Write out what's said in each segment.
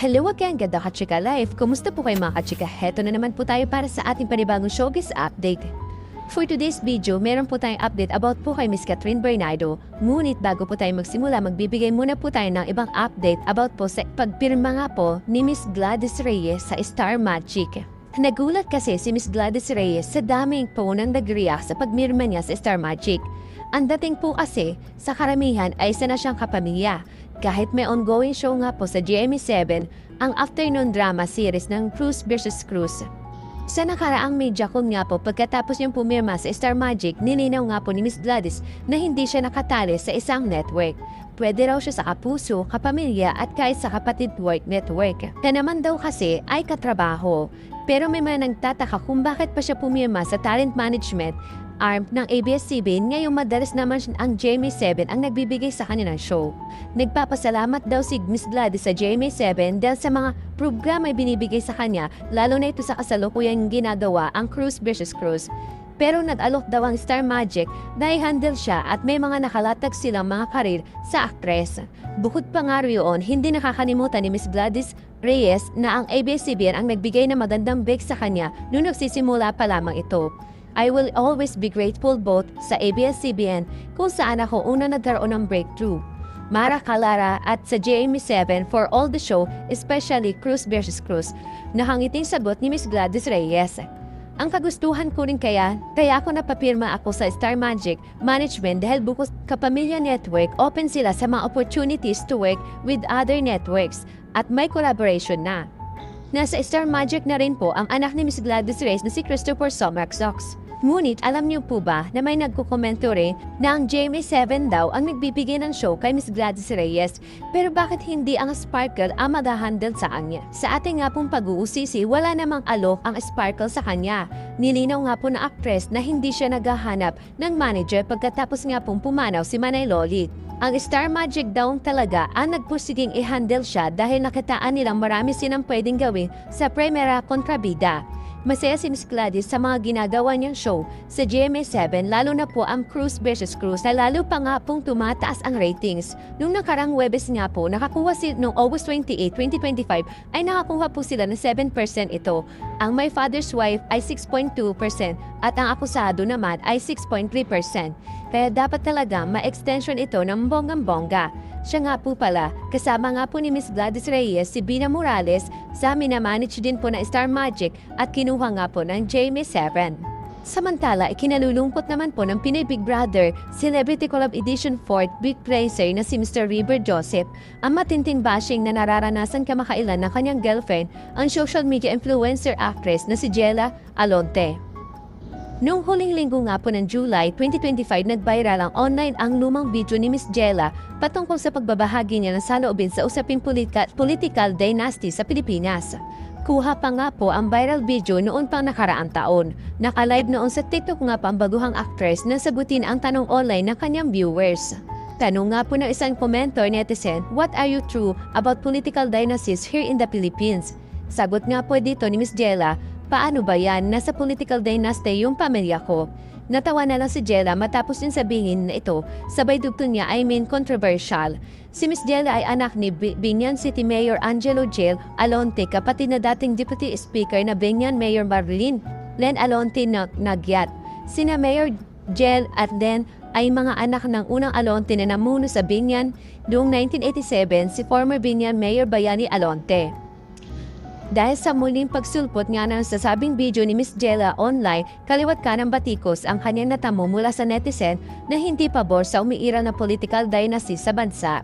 Hello again, ganda kachika life. Kumusta po kayo mga kachika? Heto na naman po tayo para sa ating panibagong showbiz update. For today's video, meron po tayong update about po kay Miss Catherine Bernardo. Ngunit bago po tayo magsimula, magbibigay muna po tayo ng ibang update about po sa pagpirma nga po ni Miss Gladys Reyes sa Star Magic. Nagulat kasi si Miss Gladys Reyes sa daming po nang nag-react sa pagmirma niya sa Star Magic. Ang dating po kasi, sa karamihan ay isa na siyang kapamilya. Kahit may ongoing show nga po sa GMA7, ang afternoon drama series ng Cruz vs. Cruz. Sa nakaraang media con nga po pagkatapos niyang pumirma sa Star Magic, nilinaw nga po ni Miss Gladys na hindi siya nakatali sa isang network. Pwede raw siya sa kapuso, kapamilya at kahit sa kapatid work network. Na naman daw kasi ay katrabaho. Pero may mga nagtataka kung bakit pa siya pumirma sa talent management arm ng ABS-CBN ngayong madalas naman ang GMA7 ang nagbibigay sa kanya ng show. Nagpapasalamat daw si Miss Gladys sa GMA7 dahil sa mga programa ay binibigay sa kanya, lalo na ito sa kasalukuyang ginagawa ang Cruz vs. Cruz. Pero nag-alok daw ang Star Magic dahil handle siya at may mga nakalatag silang mga karir sa aktres. Bukod pa nga riyon, hindi nakakalimutan ni Miss Gladys Reyes na ang ABS-CBN ang nagbigay ng magandang break sa kanya noong nagsisimula pa lamang ito. I will always be grateful both sa ABS-CBN kung saan ako una nagkaroon ng breakthrough, Mara Calara at sa GMA7 for all the show, especially Cruz vs. Cruz. Nakangiting sagot ni Miss Gladys Reyes. Ang kagustuhan ko rin kaya ako napapirma ako sa Star Magic Management dahil bukod kapamilya network, open sila sa mga opportunities to work with other networks at may collaboration na. Nasa Star Magic na rin po ang anak ni Miss Gladys Reyes na si Christopher Somersox. Ngunit alam niyo po ba na may nagkukomento rin na ang GMA7 daw ang nagbibigay ng show kay Miss Gladys Reyes, pero bakit hindi ang Sparkle ang mag-handle sa kanya? Sa ating nga pong pag-uusisi, wala namang alok ang Sparkle sa kanya. Nilinaw nga po na actress na hindi siya naghahanap ng manager pagkatapos nga pong pumanaw si Manay Lolit. Ang Star Magic daw talaga ang nagpusiging i-handle siya dahil nakitaan nilang marami silang pwedeng gawin sa Primera Kontrabida. Masaya si Miss Gladys sa mga ginagawa niyang show sa GMA7, lalo na po ang Cruz vs. Cruz na lalo pa nga pong tumataas ang ratings. Nung nakarang Webes nga po, nakakuha noong August 28, 2025 ay nakakuha po sila ng 7% ito. Ang My Father's Wife ay 6.2% at ang Akusado naman ay 6.3%. Kaya dapat talaga ma-extension ito ng bonggang-bongga. Siya nga po pala, kasama nga po ni Miss Gladys Reyes si Bina Morales sa minamanage din po na Star Magic at kinuha nga po ng GMA7. Samantala, ikinalulungkot naman po ng Pinoy Big Brother Celebrity Collab Edition 4th Big Praiser na si Mr. River Joseph. Ang matinding bashing na nararanasan kamakailan ng kanyang girlfriend, ang social media influencer actress na si Jella Alonte. Noong huling linggo nga po ng July 2025, nag-viral ang online ang lumang video ni Miss Jella patungkol sa pagbabahagi niya ng saloobin sa usaping political dynasty sa Pilipinas. Kuha pa nga po ang viral video noon pang nakaraang taon. Naka-live noon sa TikTok nga pa ang baguhang actress na sagutin ang tanong online ng kanyang viewers. Tanong nga po ng isang commenter netizen, "What are you true about political dynasties here in the Philippines?" Sagot nga po dito ni Miss Jella, "Paano ba yan? Nasa political dynasty yung pamilya ko." Natawa na lang si Jella matapos yung sabihin na ito, sabay dugtong niya controversial. Si Miss Jella ay anak ni Biñan City Mayor Angelo Jel Alonte, kapatid na dating Deputy Speaker na Biñan Mayor Marlene Len Alonte Nagyat. Sina Mayor Jel at Len ay mga anak ng unang Alonte na namuno sa Biñan noong 1987, si former Biñan Mayor Bayani Alonte. Dahil sa muling pagsulpot nga ng sasabing video ni Miss Jella online, kaliwat ka ng batikos ang kanyang natamo mula sa netizen na hindi pabor sa umiiral na political dynasty sa bansa.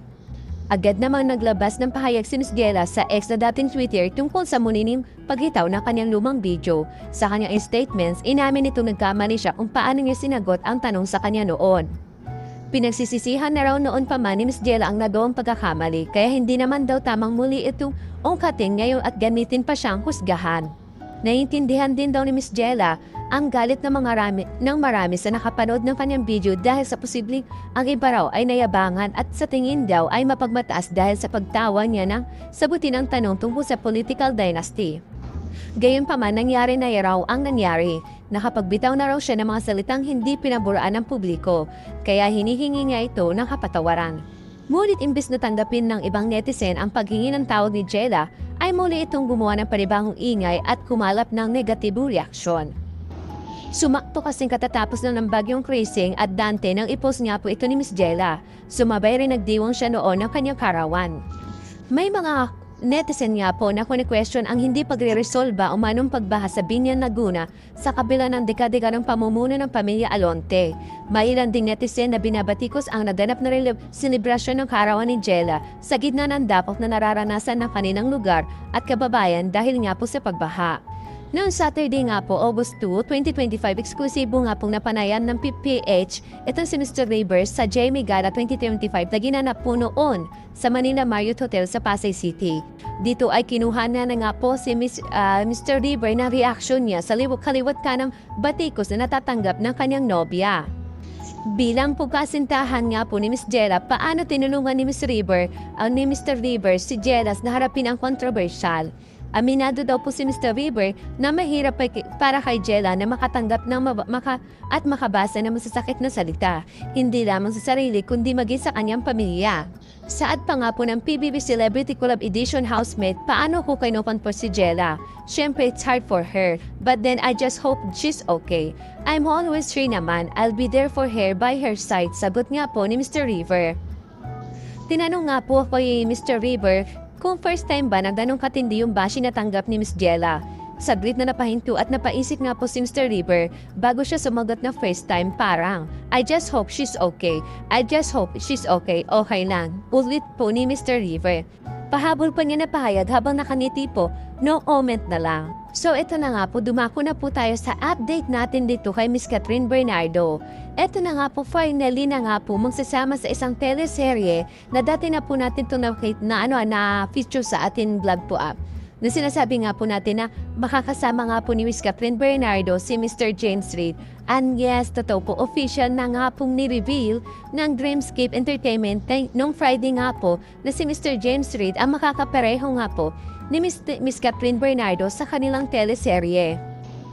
Agad namang naglabas ng pahayag si Miss Jella sa ex na dating Twitter tungkol sa munining paghitaw ng kanyang lumang video. Sa kanyang statements, inamin nito nagkamali siya kung paano niya sinagot ang tanong sa kanya noon. Pinagsisisihan na raw noon pa man ni Miss Jella ang nagawang pagkakamali, kaya hindi naman daw tamang muli itong ungkatin ngayon at gamitin pa siyang husgahan. Naiintindihan din daw ni Miss Jella ang galit ng marami sa nakapanood ng kanyang video dahil sa posibleng ang iba raw ay nayabangan at sa tingin daw ay mapagmataas dahil sa pagtawa niya ng sagutin ang tanong tungkol sa political dynasty. Gayunpaman, nangyari na raw ang nangyari. Nakapagbitaw na raw siya ng mga salitang hindi pinaburaan ng publiko, kaya hinihingi niya ito ng kapatawaran. Ngunit imbes na tanggapin ng ibang netizen ang paghingi ng tawag ni Jella, ay muli itong gumawa ng panibagong ingay at kumalap ng negatibong reaksyon. Sumakto kasing katatapos na ng bagyong Krising at Dante nang ipost nga po ito ni Miss Jella. Sumabay rin nagdiwang siya noon ng kanyang karawan. May mga netizen nga po na kuni-question ang hindi pagre-resolba o manong pagbaha sa Binyan, Laguna sa kabila ng dekada ng pamumuno ng pamilya Alonte. May ilan ding netizen na binabatikos ang naganap na selebrasyon ng karawan ni Jella sa gitna ng dapok na nararanasan ng kanilang lugar at kababayan dahil nga po sa pagbaha. Noong Saturday nga po, August 2, 2025, eksklusibo nga pong napanayan ng PPH itong si Mr. Rivers sa Jamie Gala 2025 na ginanap po noon sa Manila Marriott Hotel sa Pasay City. Dito ay kinuha na nga po si Mr. Rivers na reaksyon niya sa kaliwat kanang batikos na natatanggap ng kanyang nobya. Bilang pagkasintahan nga po ni Miss Jella, paano tinulungan ni Mr. Rivers si Jella na harapin ang kontrobersyal. Aminado daw po si Mr. River na mahirap para kay Jella na makatanggap ng at makabasa ng masasakit na salita, hindi lamang sa sarili kundi maging sa kanyang pamilya. Saad pa nga po ng PBB Celebrity Collab Edition housemate, paano ko kinupan po si Jella? Siyempre, it's hard for her, but then I just hope she's okay. I'm always free naman, I'll be there for her by her side, sagot nga po ni Mr. River. Tinanong nga po kay Mr. River kung first time ba nagdanong katindi yung bashi na tanggap ni Miss Jella. Saglit na napahinto at napaisip nga po si Mr. River bago siya sumagot na first time parang, I just hope she's okay. I just hope she's okay. Okay lang. Ulit po ni Mr. River. Pahabol pa niya na pahayag habang nakangiti po, no comment na lang. So ito na nga po, dumako na po tayo sa update natin dito kay Miss Catherine Bernardo. Ito na nga po, finally na nga po magsasama sa isang teleserye na dati na po natin ito na feature sa ating vlog po up. Na sinasabi nga po natin na makakasama nga po ni Miss Catherine Bernardo si Mr. James Reid. And yes, totoo po, official na nga pong ni-reveal ng Dreamscape Entertainment noong Friday nga po na si Mr. James Reid ang makakapareho nga po ni Miss Catherine Bernardo sa kanilang teleserye.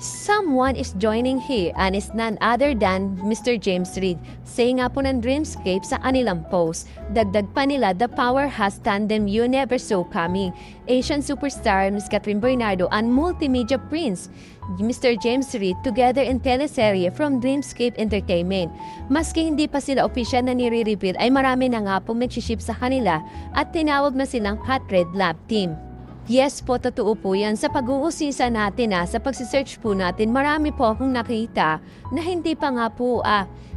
Someone is joining here and is none other than Mr. James Reid. Say nga po ng Dreamscape sa kanilang post. Dagdag pa nila, the powerhouse tandem you never saw coming. Asian superstar Miss Catherine Bernardo and multimedia prince Mr. James Reid together in teleserye from Dreamscape Entertainment. Maski hindi pa sila official na nire-reveal ay marami na nga po mag-ship sa kanila at tinawag na silang Hot Red Lab Team. Yes po, totoo po yan. Sa pag-uusisa natin sa pagsisearch po natin, marami po akong nakita na hindi pa nga po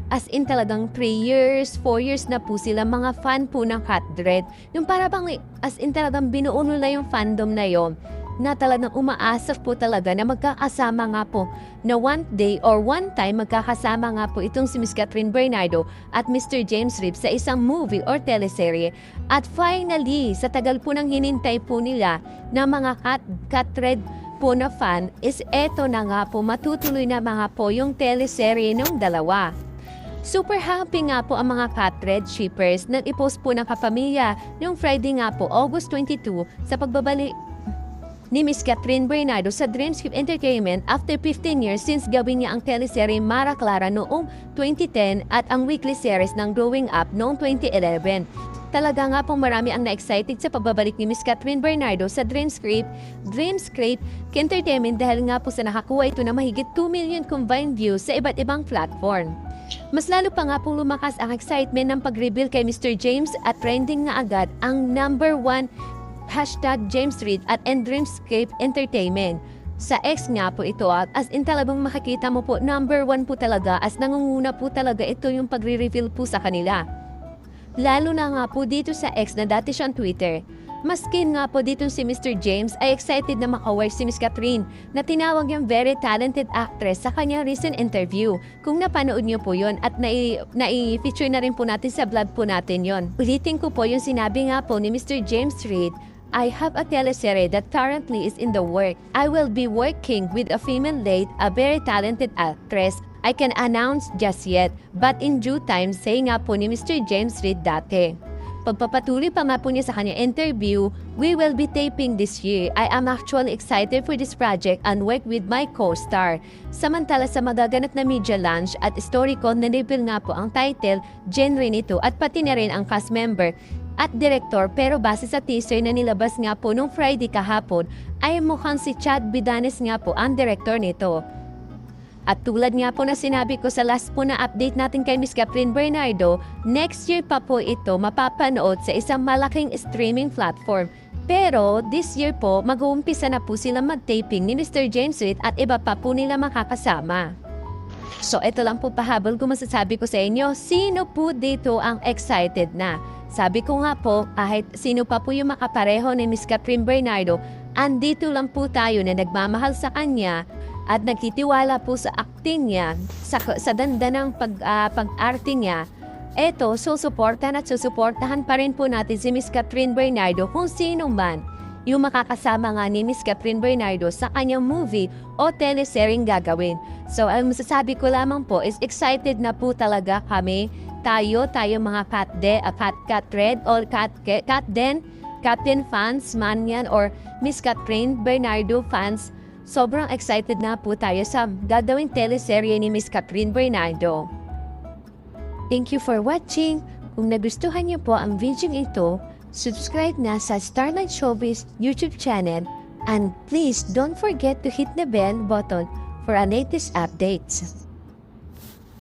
as in talagang 3 years, 4 years na po sila mga fan po ng Hot Red. Yung para bang as in talagang binuo nila yung fandom na yon na talagang umaasap po talaga na magkakasama nga po na one day or one time magkakasama nga po itong si Miss Catherine Bernardo at Mr. James Reid sa isang movie or teleserye. At finally, sa tagal po nang hinintay po nila na mga Hot Red po na fan is eto na nga po, matutuloy na mga po yung teleserye ng dalawa. Super happy nga po ang mga Hot Red shippers. Nag-ipost po ng kapamilya noong Friday nga po, August 22, sa pagbabalik ni Miss Catherine Bernardo sa Dreamscape Entertainment after 15 years since gawin niya ang teleserye Mara Clara noong 2010 at ang weekly series ng Growing Up noong 2011. Talaga nga pong marami ang na-excited sa pagbabalik ni Miss Catherine Bernardo sa Dreamscape Entertainment dahil nga po sa nakakuha ito na mahigit 2 million combined views sa iba't ibang platform. Mas lalo pa nga pong lumakas ang excitement ng pag-reveal kay Mr. James at trending nga agad ang #1 hashtag James Reid at Dreamscape Entertainment. Sa X nga po ito at as in talagang makikita mo po #1 po talaga as nangunguna po talaga ito yung pagre-reveal po sa kanila. Lalo na nga po dito sa X na dati siyang Twitter. Maskin nga po dito si Mr. James ay excited na makawork si Miss Catherine na tinawag yung very talented actress sa kanyang recent interview. Kung napanood niyo po yon at nai-feature na rin po natin sa vlog po natin yon. Ulitin ko po yung sinabi nga po ni Mr. James Reid, I have a teleserye that currently is in the work. I will be working with a female lead, a very talented actress. I can announce just yet, but in due time, say nga po ni Mr. James Reid dati. Pagpapatuloy pa nga po niya sa kanya interview, we will be taping this year. I am actually excited for this project and work with my co-star. Samantala sa magaganap na media launch at StoryCon, na-reveal nga po ang title, genre nito at pati na rin ang cast member. at direktor, pero base sa teaser na nilabas nga po nung Friday kahapon ay mukhang si Chad Vidanes nga po ang direktor nito. At tulad nga po na sinabi ko sa last po na update natin kay Miss Catherine Bernardo, next year pa po ito mapapanood sa isang malaking streaming platform. Pero this year po, mag-uumpisa na po sila mag-taping ni Mr. James Witt at iba pa po nila makakasama. So ito lang po pahabol kung masasabi ko sa inyo, sino po dito ang excited na? Sabi ko nga po, kahit sino pa po yung makapareho ni Miss Catherine Bernardo, andito lang po tayo na nagmamahal sa kanya at nagtitiwala po sa acting niya, sa dandanang pag-arte niya. Eto, susuportahan at susuportahan pa rin po natin si Miss Catherine Bernardo kung sino man yung makakasama nga ni Miss Catherine Bernardo sa kanyang movie o teleseryeng gagawin. So, ang masasabi ko lamang po is excited na po talaga kami, tayo mga Cat or Catden fans man yan or Miss Catherine Bernardo fans. Sobrang excited na po tayo sa gagawing teleserye ni Miss Catherine Bernardo. Thank you for watching. Kung nagustuhan niyo po ang video ito, subscribe na sa Starlight Showbiz YouTube channel and please don't forget to hit the bell button for our latest updates.